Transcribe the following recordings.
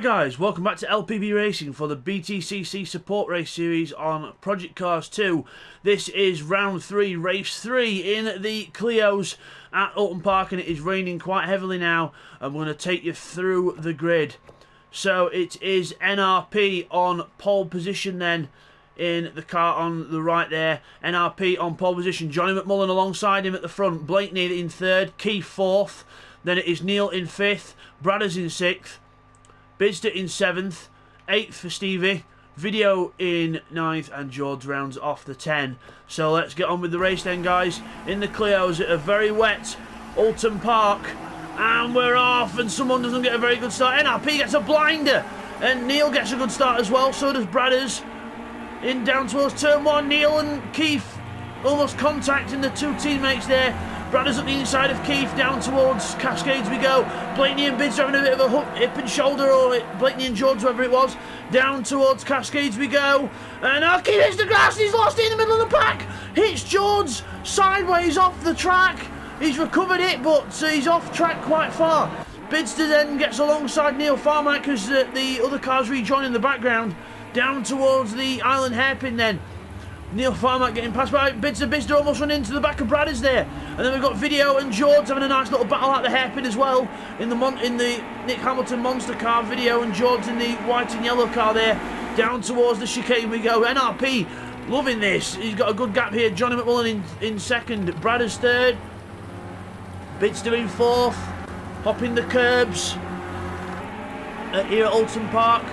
guys, welcome back to LPB Racing for the BTCC support race series on Project Cars 2. This is round 3, race 3 in the Clios at Oulton Park, and it is raining quite heavily now. I'm going to take you through the grid. So it is NRP on pole position then in the car on the right there. NRP on pole position, Johnny McMullen alongside him at the front, Blakeney in third, Keith fourth, then it is Neil in fifth, Bradders in sixth, Bidzster in 7th, 8th for Stevie, Video in 9th, and George rounds off the 10. So let's get on with the race then, guys. In the Clios at a very wet Oulton Park, and we're off, and someone doesn't get a very good start. NRP gets a blinder, and Neil gets a good start as well, so does Bradders. In down towards turn 1, Neil and Keith almost contacting the two teammates there. Bradders at the inside of Keith, down towards Cascades we go. Blakeney and Bidzster having a bit of a hip and shoulder, or Blakeney and George, whoever it was. Down towards Cascades we go. And Keith hits the grass, he's lost it in the middle of the pack. Hits George sideways off the track. He's recovered it, but he's off track quite far. Bidzster then gets alongside Neil Farmer because the other cars rejoin in the background. Down towards the island hairpin then. Neil Farmer getting passed by Bidzster almost run into the back of Bradders there. And then we've got Video and George having a nice little battle at the hairpin as well. In the Nick Hamilton monster car, Video and George in the white and yellow car there. Down towards the chicane we go. NRP loving this. He's got a good gap here. Johnny McMullen in second, Bradders third, Bidzster in fourth, hopping the curbs here at Oulton Park.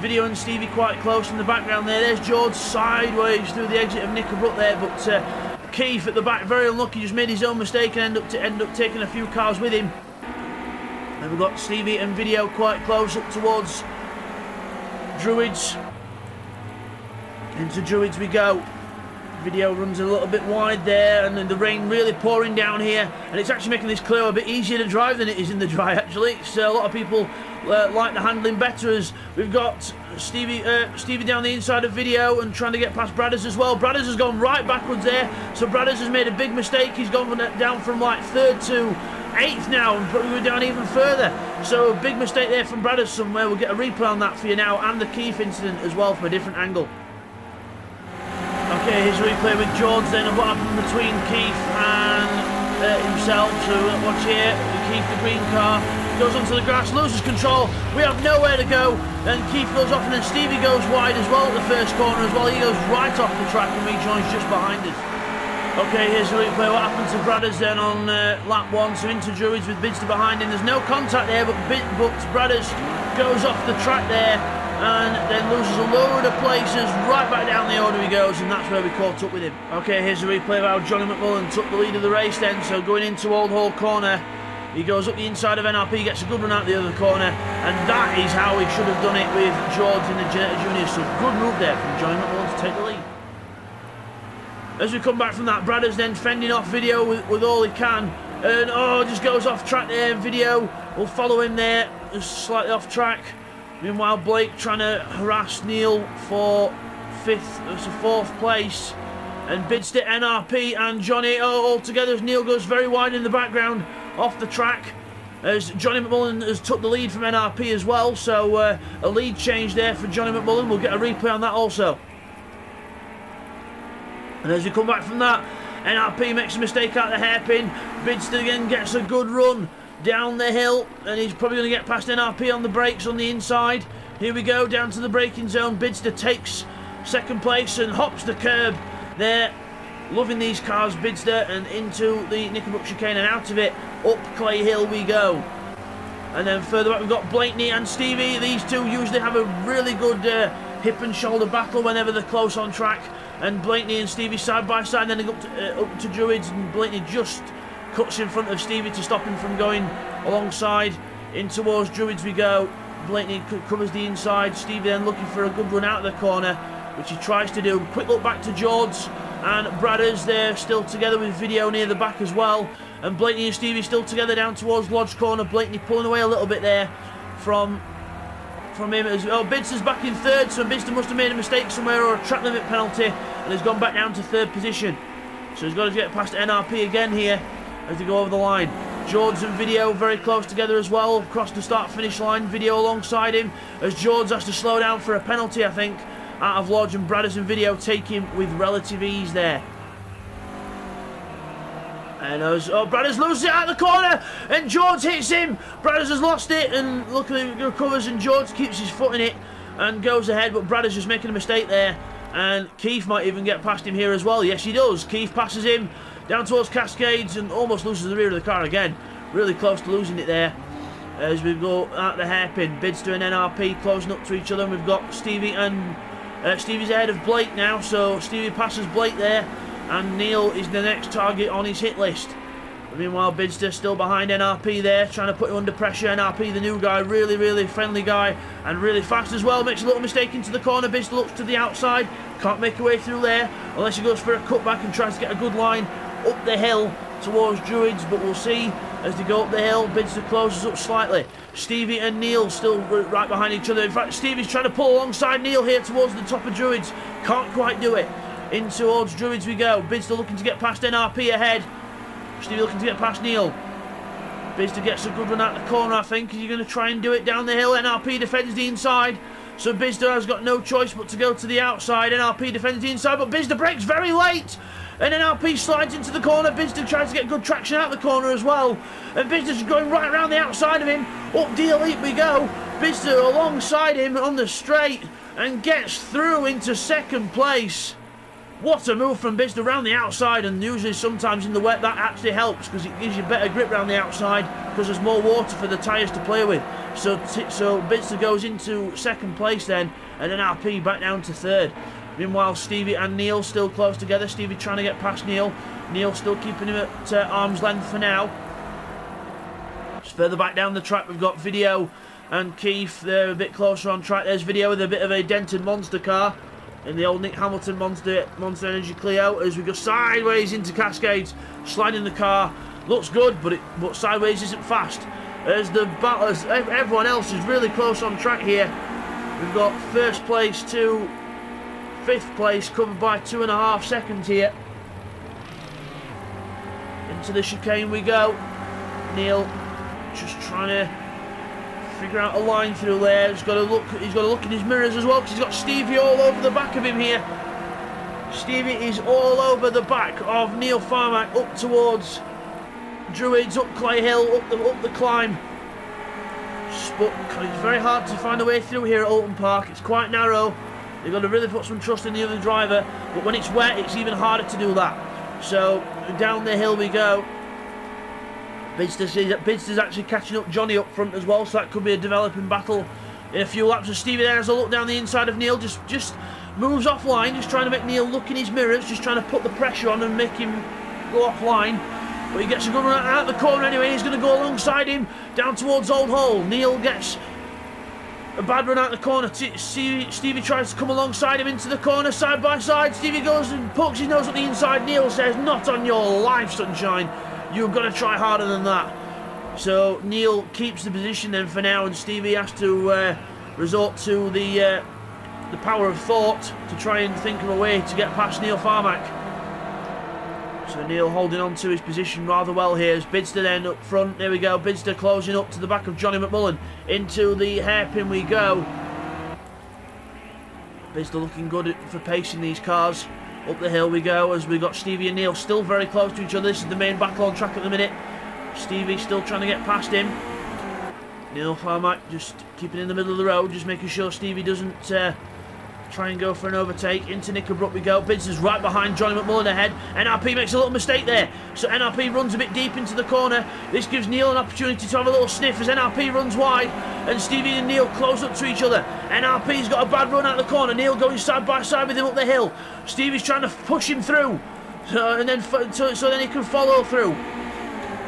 Video and Stevie quite close in the background there. There's George sideways through the exit of Knickerbrook there, but Keith at the back very unlucky, just made his own mistake and end up taking a few cars with him. And we've got Stevie and Video quite close up towards Druids. Into Druids we go. Video runs a little bit wide there, and then the rain really pouring down here, and it's actually making this Clio a bit easier to drive than it is in the dry actually. So a lot of people like the handling better, as we've got Stevie down the inside of Video and trying to get past Bradders as well. Bradders has gone right backwards there, so Bradders has made a big mistake. He's gone down from like 3rd to 8th now, and probably down even further. So a big mistake there from Bradders somewhere. We'll get a replay on that for you now, and the Keith incident as well from a different angle. Okay, here's a replay with George then of what happened between Keith and himself. So watch here, Keith, the green car, goes onto the grass, loses control. We have nowhere to go, and Keith goes off, and then Stevie goes wide as well at the first corner as well. He goes right off the track and rejoins just behind us. Okay, here's a replay what happened to Bradders then on lap 1. So into Druids with Bidzster behind him. There's no contact there, but Bradders goes off the track there, and then loses a load of places. Right back down the order he goes, and that's where we caught up with him. Okay, here's a replay of how Johnny McMullen took the lead of the race then. So going into Old Hall corner, he goes up the inside of NRP, gets a good run out the other corner, and that is how he should have done it with George in the Janetta Juniors. So good move there from Johnny McMullen to take the lead. As we come back from that, Bradders then fending off Video with all he can, and just goes off track there, and Video will follow him there, just slightly off track. Meanwhile, Blake trying to harass Neil for 4th place. And Bidzster, NRP and Johnny all together as Neil goes very wide in the background off the track. As Johnny McMullen has took the lead from NRP as well. So a lead change there for Johnny McMullen. We'll get a replay on that also. And as we come back from that, NRP makes a mistake out of the hairpin. Bidzster again gets a good run down the hill, and he's probably going to get past NRP on the brakes on the inside. Here we go, down to the braking zone. Bidzster takes 2nd place and hops the curb there. Loving these cars, Bidzster, and into the Knickerbrook chicane and out of it. Up Clay Hill we go. And then further back we've got Blakeney and Stevie. These two usually have a really good hip and shoulder battle whenever they're close on track. And Blakeney and Stevie side by side, then up to Druids, and Blakeney just cuts in front of Stevie to stop him from going alongside. In towards Druids we go. Blakeney covers the inside. Stevie then looking for a good run out of the corner, which he tries to do. Quick look back to George and Bradders there, still together with Video near the back as well. And Blakeney and Stevie still together down towards Lodge corner. Blakeney pulling away a little bit there from him as well. Bidzster's back in 3rd, so Bidzster must have made a mistake somewhere or a track limit penalty, and has gone back down to 3rd position. So he's got to get past NRP again here as they go over the line. George and Video very close together as well, across the start-finish line. Video alongside him, as George has to slow down for a penalty, I think, out of Lodge, and Bradders and Video take him with relative ease there. And as Bradders loses it out of the corner, and George hits him. Bradders has lost it, and luckily recovers, and George keeps his foot in it and goes ahead, but Bradders just making a mistake there. And Keith might even get past him here as well. Yes, he does. Keith passes him down towards Cascades and almost loses the rear of the car again. Really close to losing it there. As we go at the hairpin, Bidzster and NRP closing up to each other, and we've got Stevie and Stevie's ahead of Blake now, so Stevie passes Blake there, and Neil is the next target on his hit list. Meanwhile, Bidzster still behind NRP there, trying to put him under pressure. NRP, the new guy, really friendly guy, and really fast as well. Makes a little mistake into the corner. Bidzster looks to the outside, can't make a way through there, unless he goes for a cutback and tries to get a good line up the hill towards Druids, but we'll see as they go up the hill. Bidzster closes up slightly. Stevie and Neil still right behind each other. In fact, Stevie's trying to pull alongside Neil here towards the top of Druids. Can't quite do it. In towards Druids we go. Bidzster looking to get past NRP ahead. Stevie looking to get past Neil. Bidzster gets a good run out the corner, I think. Is he going to try and do it down the hill? NRP defends the inside. So Bidzster has got no choice but to go to the outside. NRP defends the inside, but Bidzster brakes very late. And NRP slides into the corner. Bidzster tries to get good traction out the corner as well. And Bidzster's going right around the outside of him. Up the elite we go. Bidzster alongside him on the straight and gets through into second place. What a move from Bidzster around the outside, and usually sometimes in the wet that actually helps because it gives you better grip around the outside because there's more water for the tyres to play with. So Bidzster goes into second place then, and NRP back down to third. Meanwhile, Stevie and Neil still close together. Stevie trying to get past Neil. Neil still keeping him at arm's length for now. Just further back down the track, we've got Video and Keith. They're a bit closer on track. There's Video with a bit of a dented monster car in the old Nick Hamilton Monster Energy Clio. As we go sideways into Cascades, sliding the car. Looks good, but sideways isn't fast. As everyone else is really close on track here. We've got first place to fifth place covered by 2.5 seconds here. Into the chicane we go. Neil just trying to figure out a line through there. He's got to look in his mirrors as well, because he's got Stevie all over the back of him here. Stevie is all over the back of Neil Farmack up towards Druids, up Clay Hill, up the climb. But it's very hard to find a way through here at Oulton Park. It's quite narrow. You've got to really put some trust in the other driver, but when it's wet it's even harder to do that. So down the hill we go. Bidzster's actually catching up Johnny up front as well, so that could be a developing battle in a few laps. As Stevie there has a look down the inside of Neil, just moves offline, just trying to make Neil look in his mirrors, just trying to put the pressure on and make him go offline. But he gets a good run out the corner anyway. He's going to go alongside him down towards Old Hole. Neil gets a bad run out the corner. Stevie tries to come alongside him into the corner, side by side. Stevie goes and pokes his nose on the inside. Neil says, "Not on your life, sunshine. You've got to try harder than that." So Neil keeps the position then for now, and Stevie has to resort to the power of thought to try and think of a way to get past Neil Farmack. So Neil holding on to his position rather well here. As Bidzster then up front. There we go. Bidzster closing up to the back of Johnny McMullen. Into the hairpin we go. Bidzster looking good for pacing these cars. Up the hill we go, as we got Stevie and Neil still very close to each other. This is the main battle on track at the minute. Stevie still trying to get past him. Neil Farmack just keeping in the middle of the road, just making sure Stevie doesn't try and go for an overtake. Into Knickerbrook we go. Bidzster's right behind Johnny McMullen ahead. NRP makes a little mistake there, so NRP runs a bit deep into the corner. This gives Neil an opportunity to have a little sniff as NRP runs wide, and Stevie and Neil close up to each other. NRP's got a bad run out the corner. Neil going side by side with him up the hill. Stevie's trying to push him through, so then he can follow through.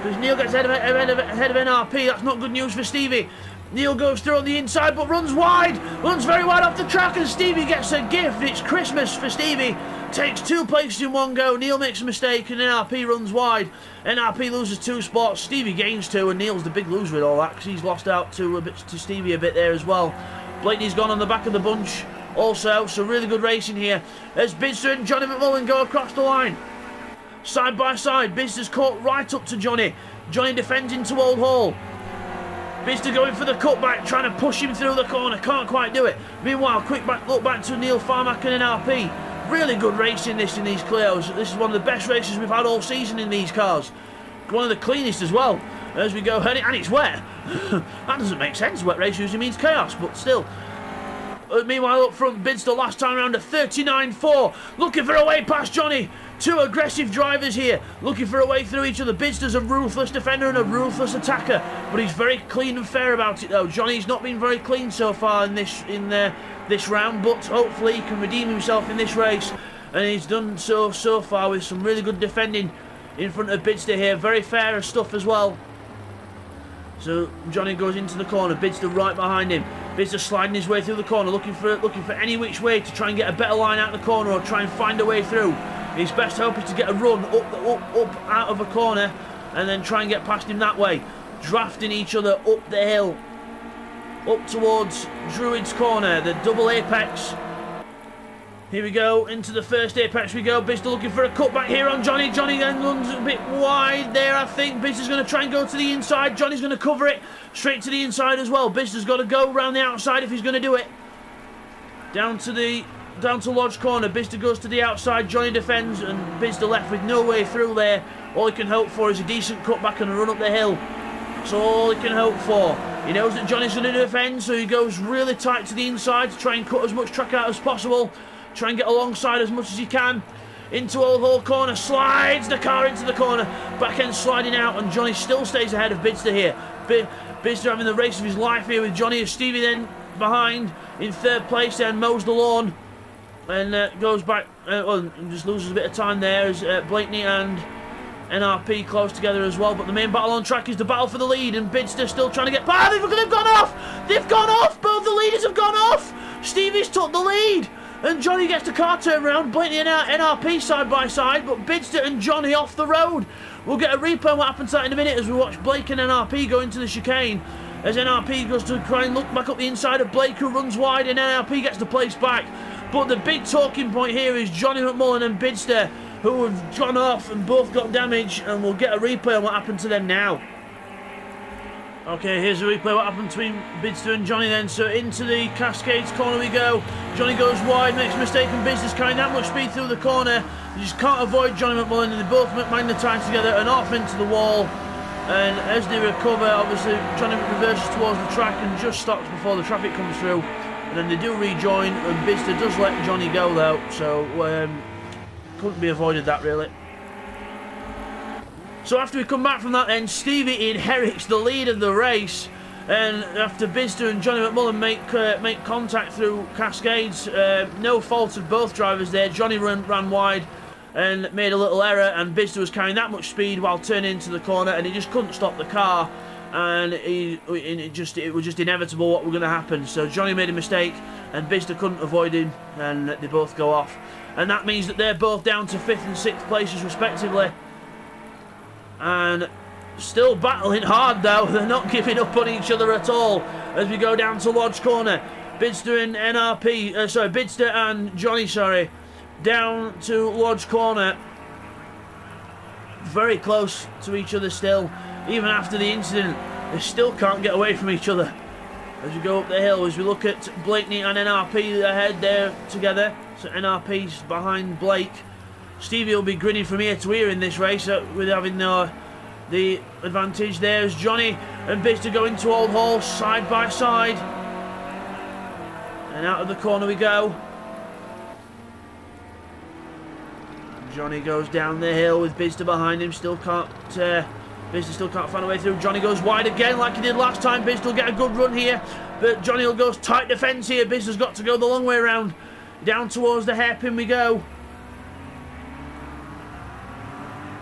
Because Neil gets ahead of NRP. That's not good news for Stevie. Neil goes through on the inside but runs wide, runs very wide off the track, and Stevie gets a gift. It's Christmas for Stevie. Takes 2 places in one go. Neil makes a mistake and NRP runs wide. NRP loses 2 spots. Stevie gains 2, and Neil's the big loser with all that because he's lost out to Stevie a bit there as well. Blaney's gone on the back of the bunch also, so really good racing here as Bidzster and Johnny McMullen go across the line. Side by side, Bidzster's caught right up to Johnny. Johnny defends into Old Hall. Bidzster going for the cutback, trying to push him through the corner, can't quite do it. Meanwhile, quick look back to Neil Farmack and NRP. Really good racing in these Clios. This is one of the best races we've had all season in these cars. One of the cleanest as well. As we go, and it's wet. That doesn't make sense. Wet race usually means chaos, but still. Meanwhile, up front, Bidzster last time around a 39.4. Looking for a way past Johnny. Two aggressive drivers here, looking for a way through each other. Bidzster's a ruthless defender and a ruthless attacker, but he's very clean and fair about it though. Johnny's not been very clean so far in this round, but hopefully he can redeem himself in this race, and he's done so far with some really good defending in front of Bidzster here. Very fair stuff as well. So Johnny goes into the corner, Bidzster right behind him. Bidzster sliding his way through the corner, looking for any which way to try and get a better line out of the corner or try and find a way through. His best hope is to get a run up out of a corner and then try and get past him that way. Drafting each other up the hill, up towards Druid's corner, the double apex. Here we go, into the first apex we go. Bidzster looking for a cutback here on Johnny. Johnny then runs a bit wide there, I think. Bidzster's going to try and go to the inside. Johnny's going to cover it straight to the inside as well. Bidzster's got to go around the outside if he's going to do it. Down to Lodge corner, Bidzster goes to the outside, Johnny defends, and Bidzster left with no way through there. All he can hope for is a decent cutback and a run up the hill. That's all he can hope for. He knows that Johnny's going to defend, so he goes really tight to the inside to try and cut as much track out as possible. Try and get alongside as much as he can. Into Old Hall corner, slides the car into the corner, back end sliding out, and Johnny still stays ahead of Bidzster here. Bidzster having the race of his life here with Johnny, as Stevie then behind in third place, then mows the lawn. And goes back, and just loses a bit of time there as Blakeney and NRP close together as well. But the main battle on track is the battle for the lead, and Bidzster still trying to get past. They've gone off! They've gone off! Both the leaders have gone off! Stevie's took the lead, and Johnny gets the car turned around. Blakeney and NRP side by side, but Bidzster and Johnny off the road. We'll get a replay on what happens to that in a minute as we watch Blake and NRP go into the chicane. As NRP goes to try and look back up the inside of Blake, who runs wide, and NRP gets the place back. But the big talking point here is Johnny McMullen and Bidzster, who have gone off and both got damage, and we'll get a replay on what happened to them now. Okay, here's a replay of what happened between Bidzster and Johnny then. So into the Cascades corner we go. Johnny goes wide, makes a mistake, and Bidzster's carrying that much speed through the corner. You just can't avoid Johnny McMullen, and they both magnetise together and off into the wall. And as they recover, obviously Johnny reverses towards the track and just stops before the traffic comes through. And then they do rejoin, and Bidzster does let Johnny go though, so couldn't be avoided that really. So after we come back from that then, Stevie inherits the lead of the race, and after Bidzster and Johnny McMullen make contact through Cascades, no fault of both drivers there. Johnny ran wide and made a little error, and Bidzster was carrying that much speed while turning into the corner, and he just couldn't stop the car. And it was just inevitable what was going to happen. So Johnny made a mistake, and Bidzster couldn't avoid him, and they both go off. And that means that they're both down to 5th and 6th places respectively. And still battling hard though. They're not giving up on each other at all. As we go down to Lodge corner, Bidzster and Bidzster and Johnny, down to Lodge corner. Very close to each other still. Even after the incident, they still can't get away from each other. As we go up the hill, as we look at Blakeney and NRP ahead there together. So NRP's behind Blake. Stevie will be grinning from ear to ear in this race with having the advantage there, as Johnny and Bidzster go into Old Hall side by side. And out of the corner we go. Johnny goes down the hill with Bidzster behind him, Bidzster still can't find a way through. Johnny goes wide again like he did last time. Bidzster will get a good run here, but Johnny will go tight defence here. Bidzster's got to go the long way around. Down towards the hairpin we go.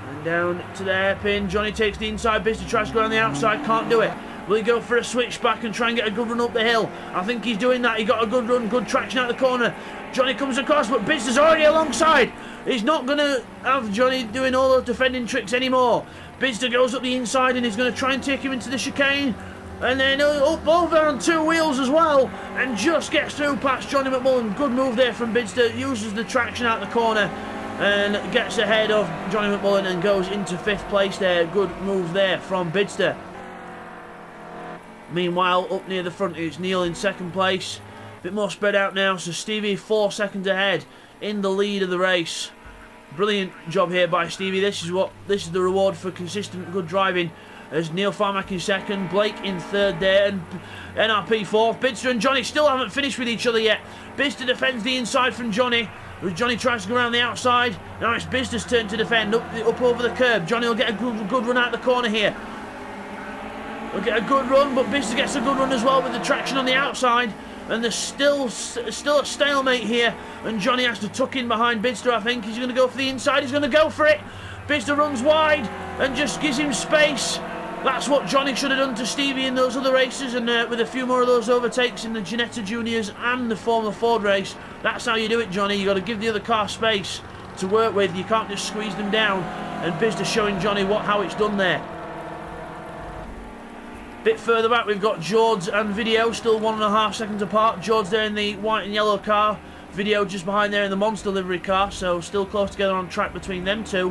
And down to the hairpin. Johnny takes the inside. Bidzster tries to go on the outside. Can't do it. Will he go for a switch back and try and get a good run up the hill? I think he's doing that. He got a good run, good traction out the corner. Johnny comes across, but Bidzster's already alongside. He's not going to have Johnny doing all those defending tricks anymore. Bidzster goes up the inside and he's going to try and take him into the chicane. And then up over on two wheels as well. And just gets through past Johnny McMullen. Good move there from Bidzster. Uses the traction out the corner. and gets ahead of Johnny McMullen and goes into 5th place there. Good move there from Bidzster. Meanwhile, up near the front is Neil in 2nd place. A bit more spread out now, so Stevie 4 seconds ahead in the lead of the race. Brilliant job here by Stevie. This is the reward for consistent good driving. As Neil Farmack in 2nd, Blake in 3rd there, and NRP 4th. Bidzster and Johnny still haven't finished with each other yet. Bidzster defends the inside from Johnny. Johnny tries to go around the outside. Now it's Bidzster's turn to defend up over the curb. Johnny will get a good run out the corner here. Will get a good run, but Bidzster gets a good run as well with the traction on the outside. And there's still a stalemate here. And Johnny has to tuck in behind Bidzster, I think. He's going to go for the inside. He's going to go for it. Bidzster runs wide and just gives him space. That's what Johnny should have done to Stevie in those other races, and with a few more of those overtakes in the Ginetta Juniors and the Formula Ford race. That's how you do it, Johnny. You've got to give the other car space to work with. You can't just squeeze them down. And Bidzster showing Johnny how it's done there. Bit further back, we've got George and Video, still 1.5 seconds apart. George there in the white and yellow car. Video just behind there in the Monster livery car, so still close together on track between them two.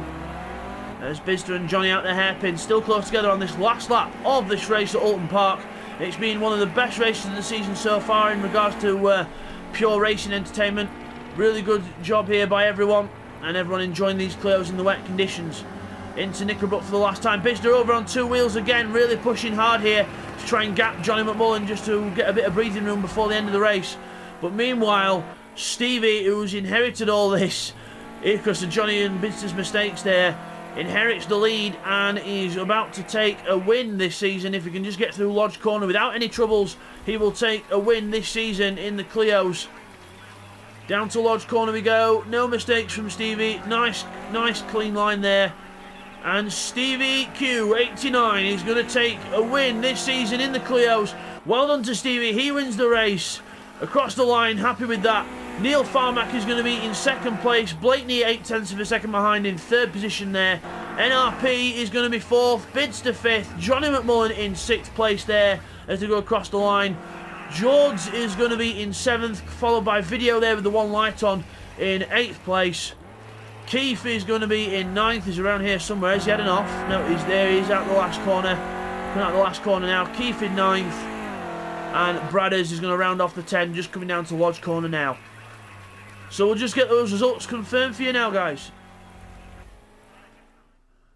There's Bidzster and Johnny out the hairpin, still close together on this last lap of this race at Oulton Park. It's been one of the best races of the season so far in regards to pure racing entertainment. Really good job here by everyone, and everyone enjoying these Clios in the wet conditions. Into Knickerbrook for the last time. Bidzster over on 2 wheels again, really pushing hard here to try and gap Johnny McMullen just to get a bit of breathing room before the end of the race. But meanwhile, Stevie, who's inherited all this because of Johnny and Bidzster's mistakes there, inherits the lead and is about to take a win this season. If he can just get through Lodge Corner without any troubles, he will take a win this season in the Clios. Down to Lodge Corner we go. No mistakes from Stevie. Nice clean line there. And Stevie Q, 89, is going to take a win this season in the Clios. Well done to Stevie. He wins the race. Across the line, happy with that. Neil Farmack is going to be in 2nd place. Blakeney 0.8 of a second behind in 3rd position there. NRP is going to be 4th. Bidzster 5th. Johnny McMullen in 6th place there as they go across the line. George is going to be in 7th, followed by Video there with the one light on in 8th place. Keith is going to be in 9th. He's around here somewhere. Is he heading off? No, he's there. He's out the last corner. Coming out the last corner now. Keith in 9th. And Bradders is going to round off the 10, just coming down to Lodge Corner now. So we'll just get those results confirmed for you now, guys.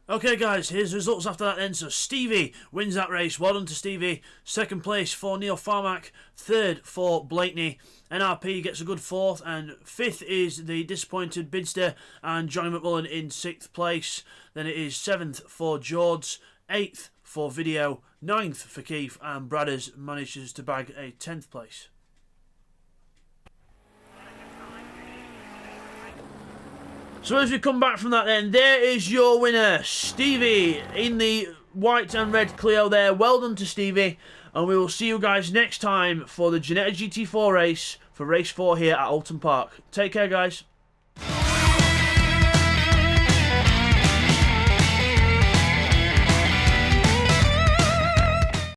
Okay, guys, here's the results after that then. So Stevie wins that race. Well done to Stevie. 2nd place for Neil Farmack. 3rd for Blakeney. NRP gets a good 4th. And 5th is the disappointed Bidzster and Johnny McMullen in 6th place. Then it is 7th for George. 8th for Video. 9th for Keith. And Bradders manages to bag a 10th place. So as we come back from that then, there is your winner, Stevie, in the white and red Clio there. Well done to Stevie, and we will see you guys next time for the Ginetta GT4 race for race 4 here at Oulton Park. Take care, guys.